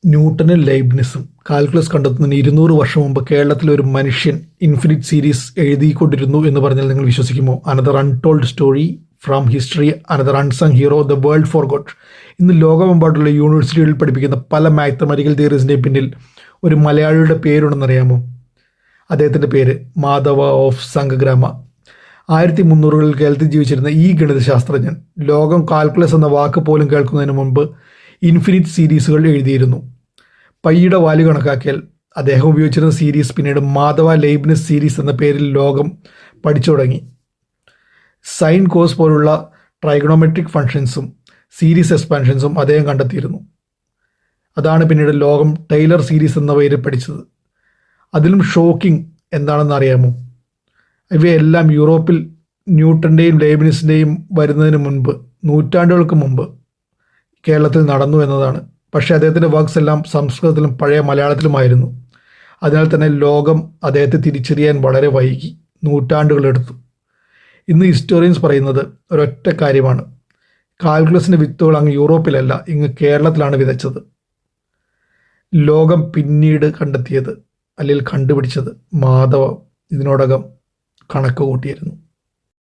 ന്യൂട്ടനും ലൈബ്നിസും calculus കണ്ടെത്തുന്നതിന് 200 വർഷം മുമ്പ് കേരളത്തിലെ ഒരു മനുഷ്യൻ ഇൻഫിനിറ്റ് സീരീസ് എഴുതിക്കൊണ്ടിരുന്നു എന്ന് പറഞ്ഞാൽ നിങ്ങൾ വിശ്വസിക്കുമോ? Another untold story from history, another unsung hero the world forgot. ഇന്ന് ലോകമെമ്പാടുള്ള യൂണിവേഴ്സിറ്റികളിൽ പഠിപ്പിക്കുന്ന പല മാത്തമാറ്റിക്കൽ തിയറീസിൻ്റെ പിന്നിൽ ഒരു മലയാളിയുടെ പേരുണ്ടെന്നറിയാമോ? അദ്ദേഹത്തിൻ്റെ പേര് മാധവ ഓഫ് സംഘഗ്രാമ. 1300-കളിൽ കേരളത്തിൽ ജീവിച്ചിരുന്ന ഈ ഗണിതശാസ്ത്രജ്ഞൻ ലോകം കാൽക്കുലസ് എന്ന വാക്ക് പോലും കേൾക്കുന്നതിന് മുമ്പ് ഇൻഫിനിറ്റ് സീരീസുകൾ എഴുതിയിരുന്നു. പൈയുടെ വാല് കണക്കാക്കിയാൽ അദ്ദേഹം ഉപയോഗിച്ചിരുന്ന സീരീസ് പിന്നീട് മാധവ ലൈബ്നിസ് സീരീസ് എന്ന പേരിൽ ലോകം പഠിച്ചു തുടങ്ങി. സൈൻ കോസ് പോലുള്ള ട്രൈഗണോമെട്രിക് ഫങ്ഷൻസും സീരീസ് എക്സ്പാൻഷൻസും അദ്ദേഹം കണ്ടെത്തിയിരുന്നു. അതാണ് പിന്നീട് ലോകം ടൈലർ സീരീസ് എന്ന പേരിൽ പഠിച്ചത്. അതിലും ഷോക്കിംഗ് എന്താണെന്ന് അറിയാമോ? ഇവയെല്ലാം യൂറോപ്പിൽ ന്യൂട്ടൻ്റെയും ലൈബ്നിസിൻ്റെയും വരുന്നതിന് മുൻപ്, നൂറ്റാണ്ടുകൾക്ക് മുമ്പ് കേരളത്തിൽ നടന്നു എന്നതാണ്. പക്ഷേ അദ്ദേഹത്തിൻ്റെ വർക്ക്സ് എല്ലാം സംസ്കൃതത്തിലും പഴയ മലയാളത്തിലുമായിരുന്നു. അതിനാൽ തന്നെ ലോകം അദ്ദേഹത്തെ തിരിച്ചറിയാൻ വളരെ വൈകി, നൂറ്റാണ്ടുകളെടുത്തു. ഇന്ന് ഹിസ്റ്റോറിയൻസ് പറയുന്നത് ഒരൊറ്റ കാര്യമാണ്: കാൽക്കുലസിൻ്റെ വിത്തുകൾ അങ്ങ് യൂറോപ്പിലല്ല, ഇങ്ങ് കേരളത്തിലാണ് വിതച്ചത്. ലോകം പിന്നീട് കണ്ടെത്തിയത് അല്ലെങ്കിൽ കണ്ടുപിടിച്ചത് മാധവ ഇതിനോടകം കണക്ക് കൂട്ടിയിരുന്നു.